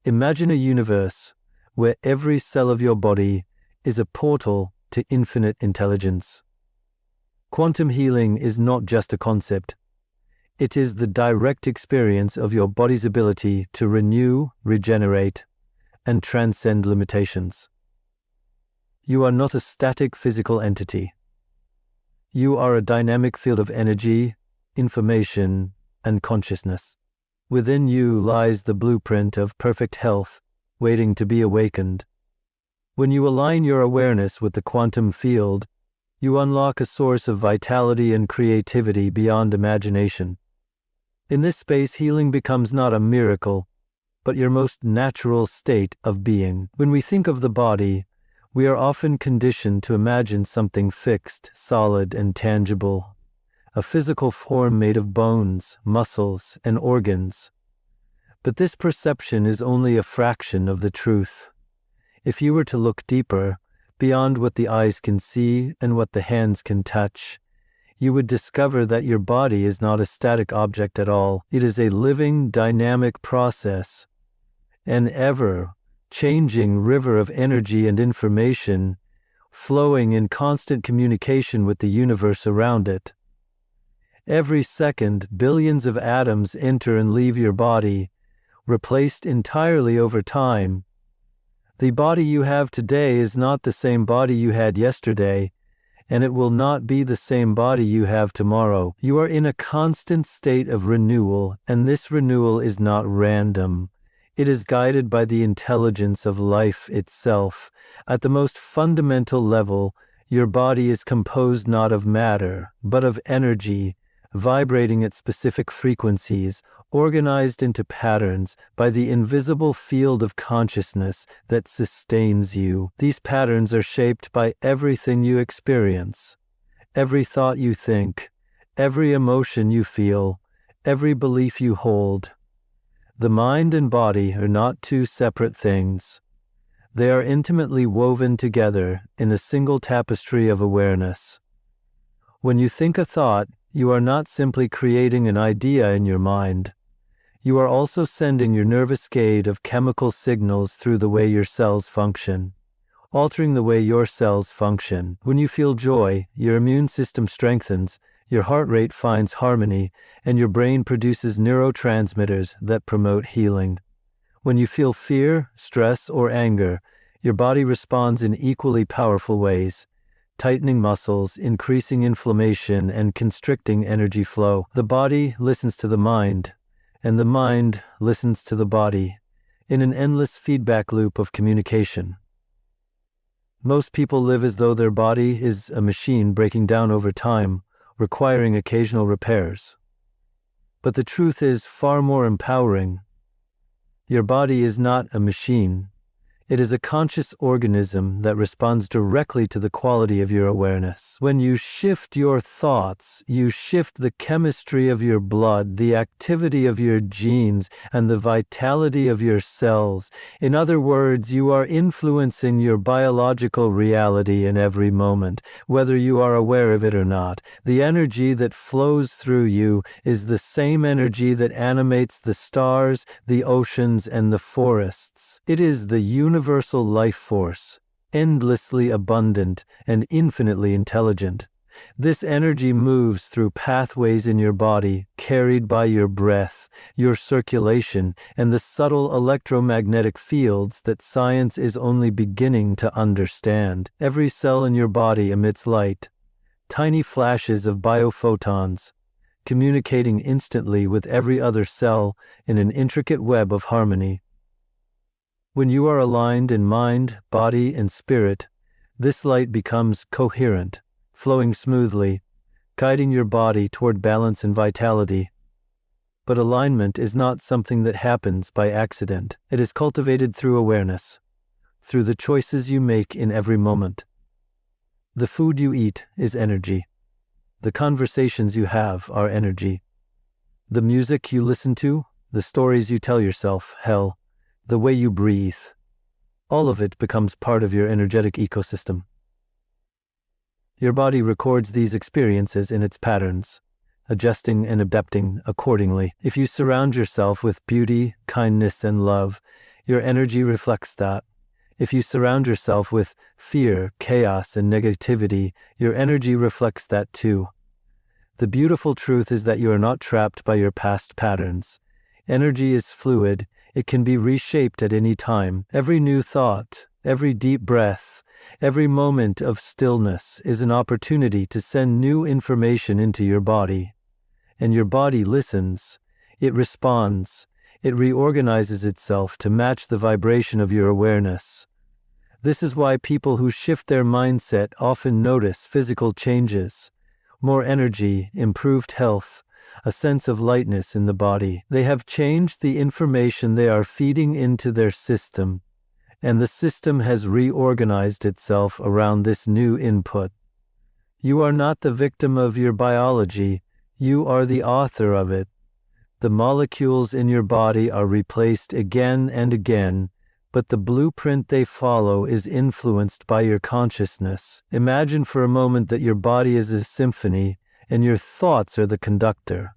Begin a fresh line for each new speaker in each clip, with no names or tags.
Imagine a universe where every cell of your body is a portal to infinite intelligence. Quantum healing is not just a concept. It is the direct experience of your body's ability to renew, regenerate, and transcend limitations. You are not a static physical entity. You are a dynamic field of energy, information, and consciousness. Within you lies the blueprint of perfect health, waiting to be awakened. When you align your awareness with the quantum field, you unlock a source of vitality and creativity beyond imagination. In this space, healing becomes not a miracle, but your most natural state of being. When we think of the body, we are often conditioned to imagine something fixed, solid, and tangible, a physical form made of bones, muscles, and organs. But this perception is only a fraction of the truth. If you were to look deeper, beyond what the eyes can see and what the hands can touch, you would discover that your body is not a static object at all. It is a living, dynamic process, an ever-changing river of energy and information flowing in constant communication with the universe around it. Every second, billions of atoms enter and leave your body, replaced entirely over time. The body you have today is not the same body you had yesterday, and it will not be the same body you have tomorrow. You are in a constant state of renewal, and this renewal is not random. It is guided by the intelligence of life itself. At the most fundamental level, your body is composed not of matter, but of energy, vibrating at specific frequencies, organized into patterns by the invisible field of consciousness that sustains you. These patterns are shaped by everything you experience, every thought you think, every emotion you feel, every belief you hold. The mind and body are not two separate things. They are intimately woven together in a single tapestry of awareness. When you think a thought, you are not simply creating an idea in your mind. You are also sending your nervous cascade of chemical signals through the way your cells function, altering the way your cells function. When you feel joy, your immune system strengthens, your heart rate finds harmony, and your brain produces neurotransmitters that promote healing. When you feel fear, stress, or anger, your body responds in equally powerful ways, tightening muscles, increasing inflammation, and constricting energy flow. The body listens to the mind, and the mind listens to the body, in an endless feedback loop of communication. Most people live as though their body is a machine breaking down over time, requiring occasional repairs. But the truth is far more empowering. Your body is not a machine. It is a conscious organism that responds directly to the quality of your awareness. When you shift your thoughts, you shift the chemistry of your blood, the activity of your genes, and the vitality of your cells. In other words, you are influencing your biological reality in every moment, whether you are aware of it or not. The energy that flows through you is the same energy that animates the stars, the oceans, and the forests. It is the universal life force, endlessly abundant and infinitely intelligent. This energy moves through pathways in your body, carried by your breath, your circulation, and the subtle electromagnetic fields that science is only beginning to understand. Every cell in your body emits light, tiny flashes of biophotons, communicating instantly with every other cell in an intricate web of harmony. When you are aligned in mind, body, and spirit, this light becomes coherent, flowing smoothly, guiding your body toward balance and vitality. But alignment is not something that happens by accident. It is cultivated through awareness, through the choices you make in every moment. The food you eat is energy. The conversations you have are energy. The music you listen to, the stories you tell yourself, hell, the way you breathe, all of it becomes part of your energetic ecosystem. Your body records these experiences in its patterns, adjusting and adapting accordingly. If you surround yourself with beauty, kindness, and love, your energy reflects that. If you surround yourself with fear, chaos, and negativity, your energy reflects that too. The beautiful truth is that you are not trapped by your past patterns. Energy is fluid. It can be reshaped at any time. Every new thought, every deep breath, every moment of stillness is an opportunity to send new information into your body. And your body listens. It responds. It reorganizes itself to match the vibration of your awareness. This is why people who shift their mindset often notice physical changes. More energy, improved health, a sense of lightness in the body. They have changed the information they are feeding into their system, and the system has reorganized itself around this new input. You are not the victim of your biology, you are the author of it. The molecules in your body are replaced again and again, but the blueprint they follow is influenced by your consciousness. Imagine for a moment that your body is a symphony, and your thoughts are the conductor.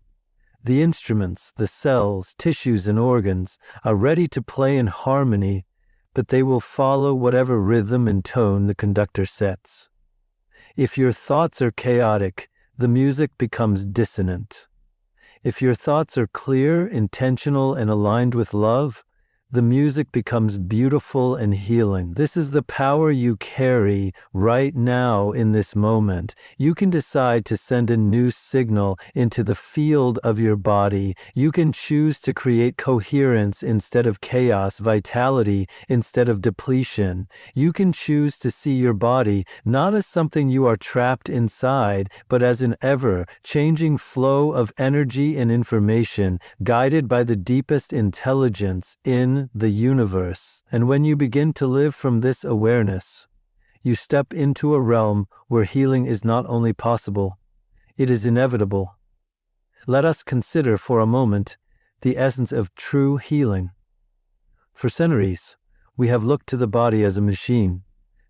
The instruments, the cells, tissues, and organs are ready to play in harmony, but they will follow whatever rhythm and tone the conductor sets. If your thoughts are chaotic, the music becomes dissonant. If your thoughts are clear, intentional, and aligned with love, the music becomes beautiful and healing. This is the power you carry right now in this moment. You can decide to send a new signal into the field of your body. You can choose to create coherence instead of chaos, vitality instead of depletion. You can choose to see your body not as something you are trapped inside, but as an ever-changing flow of energy and information guided by the deepest intelligence in the universe. And when you begin to live from this awareness, you step into a realm where healing is not only possible, it is inevitable. Let us consider for a moment the essence of true healing. For centuries, we have looked to the body as a machine,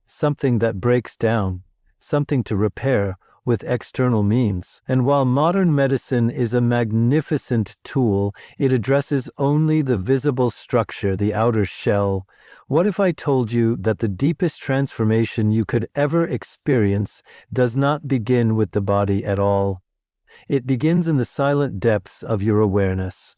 something that breaks down, something to repair with external means. And while modern medicine is a magnificent tool, it addresses only the visible structure, the outer shell. What if I told you that the deepest transformation you could ever experience does not begin with the body at all? It begins in the silent depths of your awareness.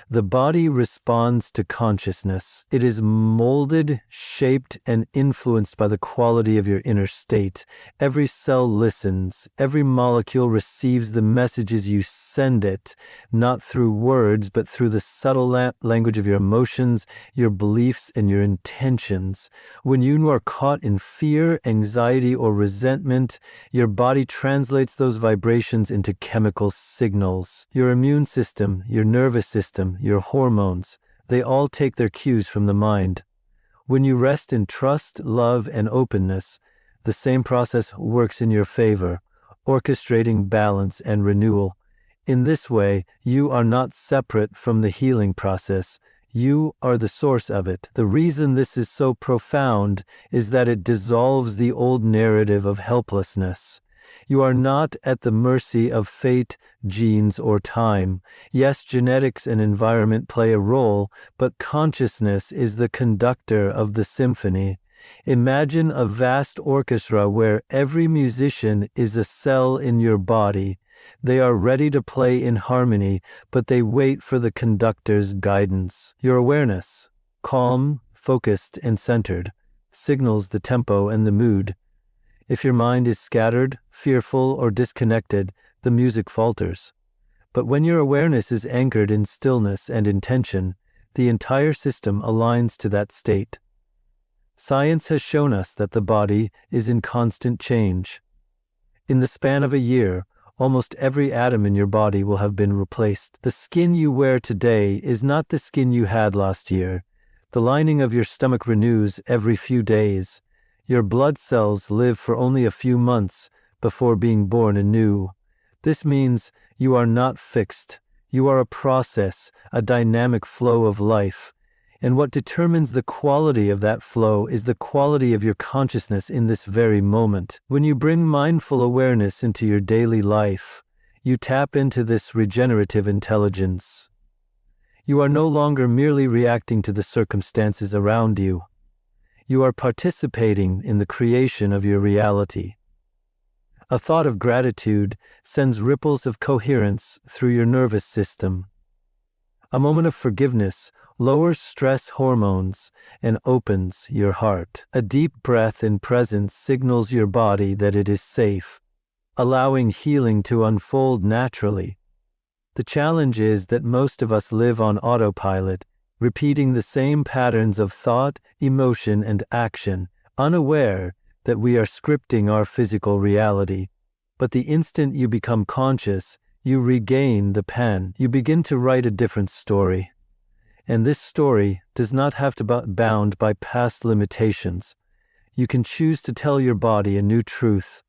The body responds to consciousness. It is molded, shaped, and influenced by the quality of your inner state. Every cell listens. Every molecule receives the messages you send it, not through words, but through the subtle language of your emotions, your beliefs, and your intentions. When you are caught in fear, anxiety, or resentment, your body translates those vibrations into chemical signals. Your immune system, your nervous system, your hormones, they all take their cues from the mind. When you rest in trust, love, and openness, the same process works in your favor, orchestrating balance and renewal. In this way, you are not separate from the healing process. You are the source of it. The reason this is so profound is that it dissolves the old narrative of helplessness. You are not at the mercy of fate, genes, or time. Yes, genetics and environment play a role, but consciousness is the conductor of the symphony. Imagine a vast orchestra where every musician is a cell in your body. They are ready to play in harmony, but they wait for the conductor's guidance. Your awareness, calm, focused, and centered, signals the tempo and the mood. If your mind is scattered, fearful, or disconnected, the music falters. But when your awareness is anchored in stillness and intention, the entire system aligns to that state. Science has shown us that the body is in constant change. In the span of a year, almost every atom in your body will have been replaced. The skin you wear today is not the skin you had last year. The lining of your stomach renews every few days. Your blood cells live for only a few months before being born anew. This means you are not fixed. You are a process, a dynamic flow of life. And what determines the quality of that flow is the quality of your consciousness in this very moment. When you bring mindful awareness into your daily life, you tap into this regenerative intelligence. You are no longer merely reacting to the circumstances around you. You are participating in the creation of your reality. A thought of gratitude sends ripples of coherence through your nervous system. A moment of forgiveness lowers stress hormones and opens your heart. A deep breath in presence signals your body that it is safe, allowing healing to unfold naturally. The challenge is that most of us live on autopilot, repeating the same patterns of thought, emotion, and action, unaware that we are scripting our physical reality. But the instant you become conscious, you regain the pen. You begin to write a different story. And this story does not have to be bound by past limitations. You can choose to tell your body a new truth,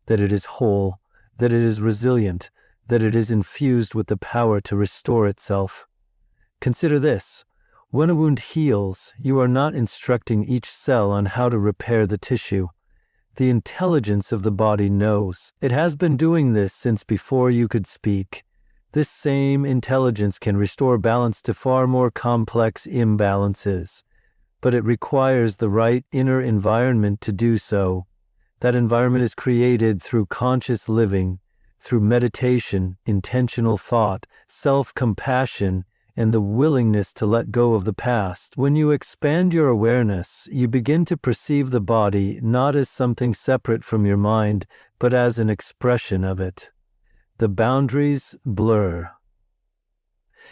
that it is whole, that it is resilient, that it is infused with the power to restore itself. Consider this. When a wound heals, you are not instructing each cell on how to repair the tissue. The intelligence of the body knows. It has been doing this since before you could speak. This same intelligence can restore balance to far more complex imbalances, but it requires the right inner environment to do so. That environment is created through conscious living, through meditation, intentional thought, self-compassion, and the willingness to let go of the past. When you expand your awareness, you begin to perceive the body not as something separate from your mind, but as an expression of it. The boundaries blur.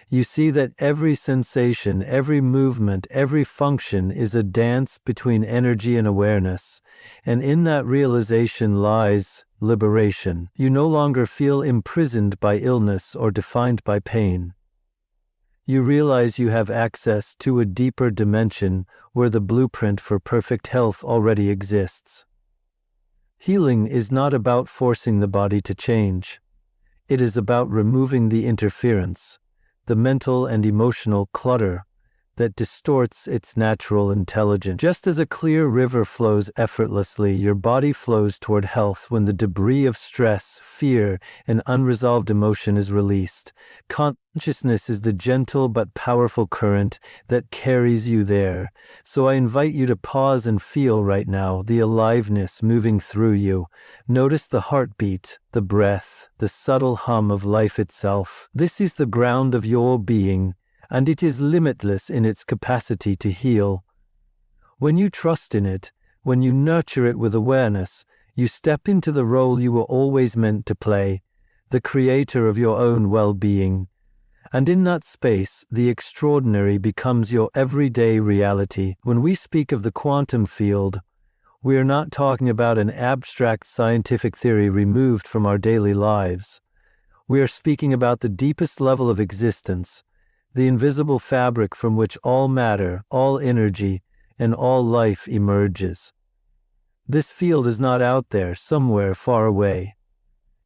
You see that every sensation, every movement, every function is a dance between energy and awareness, and in that realization lies liberation. You no longer feel imprisoned by illness or defined by pain. You realize you have access to a deeper dimension where the blueprint for perfect health already exists. Healing is not about forcing the body to change. It is about removing the interference, the mental and emotional clutter that distorts its natural intelligence. Just as a clear river flows effortlessly, your body flows toward health when the debris of stress, fear, and unresolved emotion is released. Consciousness is the gentle but powerful current that carries you there. So I invite you to pause and feel right now the aliveness moving through you. Notice the heartbeat, the breath, the subtle hum of life itself. This is the ground of your being, and it is limitless in its capacity to heal. When you trust in it, when you nurture it with awareness, you step into the role you were always meant to play, the creator of your own well-being. And in that space, the extraordinary becomes your everyday reality. When we speak of the quantum field, we are not talking about an abstract scientific theory removed from our daily lives. We are speaking about the deepest level of existence, the invisible fabric from which all matter, all energy, and all life emerges. This field is not out there, somewhere far away.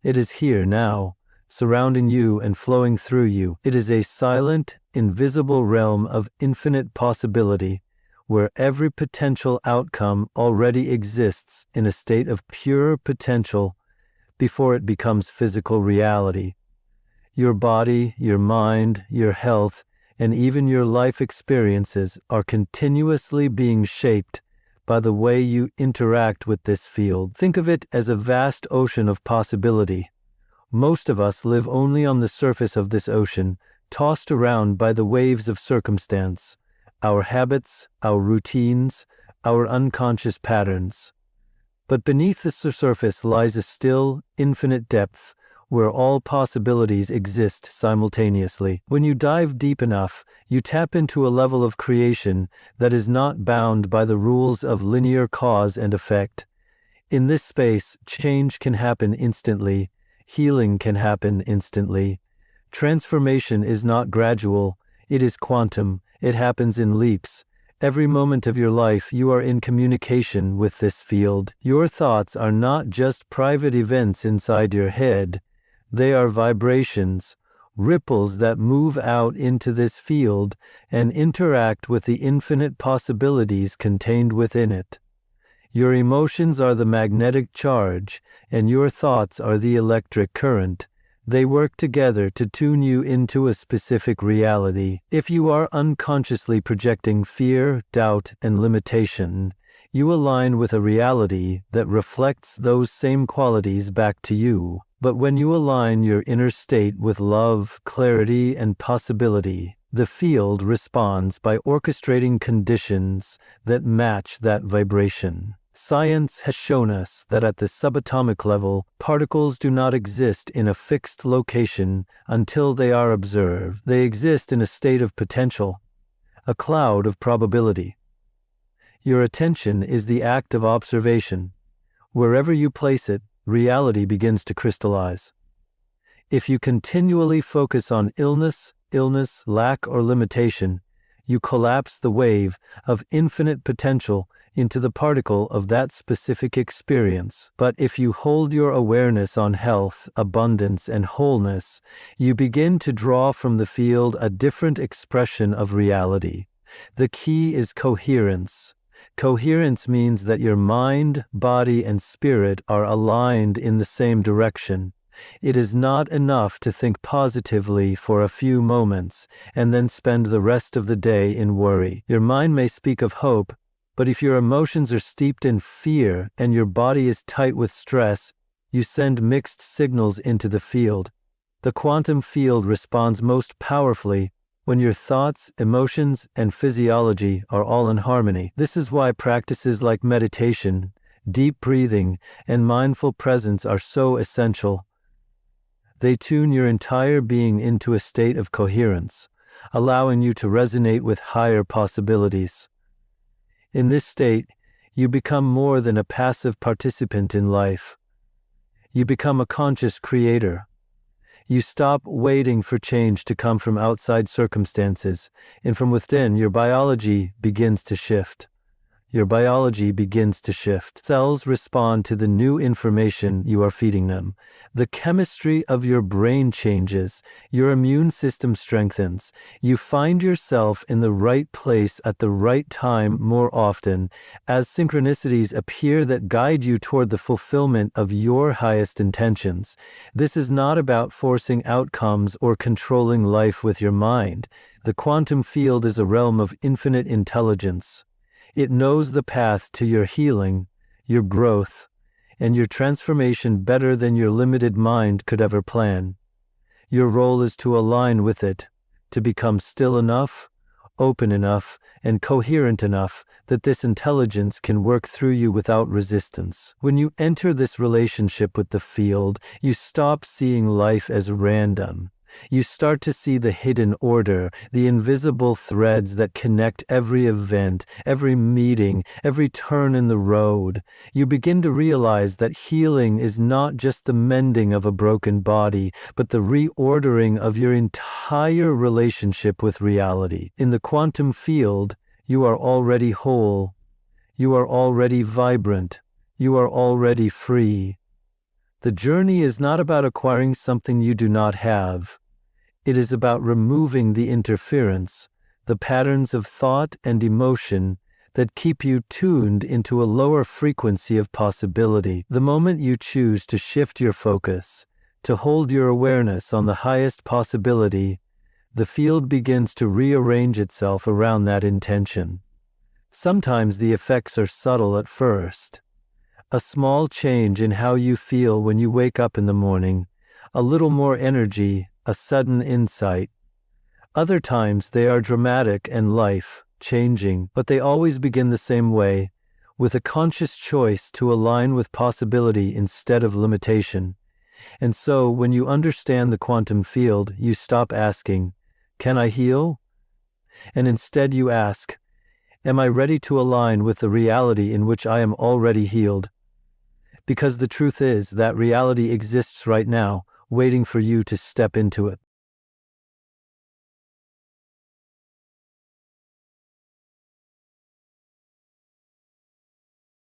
It is here now, surrounding you and flowing through you. It is a silent, invisible realm of infinite possibility, where every potential outcome already exists in a state of pure potential before it becomes physical reality. Your body, your mind, your health, and even your life experiences are continuously being shaped by the way you interact with this field. Think of it as a vast ocean of possibility. Most of us live only on the surface of this ocean, tossed around by the waves of circumstance, our habits, our routines, our unconscious patterns. But beneath the surface lies a still, infinite depth, where all possibilities exist simultaneously. When you dive deep enough, you tap into a level of creation that is not bound by the rules of linear cause and effect. In this space, change can happen instantly, healing can happen instantly. Transformation is not gradual, it is quantum, it happens in leaps. Every moment of your life you are in communication with this field. Your thoughts are not just private events inside your head. They are vibrations, ripples that move out into this field and interact with the infinite possibilities contained within it. Your emotions are the magnetic charge, and your thoughts are the electric current. They work together to tune you into a specific reality. If you are unconsciously projecting fear, doubt, and limitation, you align with a reality that reflects those same qualities back to you. But when you align your inner state with love, clarity, and possibility, the field responds by orchestrating conditions that match that vibration. Science has shown us that at the subatomic level, particles do not exist in a fixed location until they are observed. They exist in a state of potential, a cloud of probability. Your attention is the act of observation. Wherever you place it, reality begins to crystallize. If you continually focus on illness, lack, or limitation, you collapse the wave of infinite potential into the particle of that specific experience. But if you hold your awareness on health, abundance, and wholeness, you begin to draw from the field a different expression of reality. The key is coherence. Coherence means that your mind, body, and spirit are aligned in the same direction. It is not enough to think positively for a few moments and then spend the rest of the day in worry. Your mind may speak of hope, but if your emotions are steeped in fear and your body is tight with stress, you send mixed signals into the field. The quantum field responds most powerfully when your thoughts, emotions, and physiology are all in harmony. This is why practices like meditation, deep breathing, and mindful presence are so essential. They tune your entire being into a state of coherence, allowing you to resonate with higher possibilities. In this state, you become more than a passive participant in life. You become a conscious creator. You stop waiting for change to come from outside circumstances, and from within, your biology begins to shift. Cells respond to the new information you are feeding them. The chemistry of your brain changes. Your immune system strengthens. You find yourself in the right place at the right time more often, as synchronicities appear that guide you toward the fulfillment of your highest intentions. This is not about forcing outcomes or controlling life with your mind. The quantum field is a realm of infinite intelligence. It knows the path to your healing, your growth, and your transformation better than your limited mind could ever plan. Your role is to align with it, to become still enough, open enough, and coherent enough that this intelligence can work through you without resistance. When you enter this relationship with the field, you stop seeing life as random. You start to see the hidden order, the invisible threads that connect every event, every meeting, every turn in the road. You begin to realize that healing is not just the mending of a broken body, but the reordering of your entire relationship with reality. In the quantum field, you are already whole. You are already vibrant. You are already free. The journey is not about acquiring something you do not have. It is about removing the interference, the patterns of thought and emotion that keep you tuned into a lower frequency of possibility. The moment you choose to shift your focus, to hold your awareness on the highest possibility, the field begins to rearrange itself around that intention. Sometimes the effects are subtle at first. A small change in how you feel when you wake up in the morning, a little more energy, a sudden insight. Other times they are dramatic and life-changing, but they always begin the same way, with a conscious choice to align with possibility instead of limitation. And so, when you understand the quantum field, you stop asking, "Can I heal?" And instead you ask, "Am I ready to align with the reality in which I am already healed?" Because the truth is that reality exists right now, waiting for you to step into it.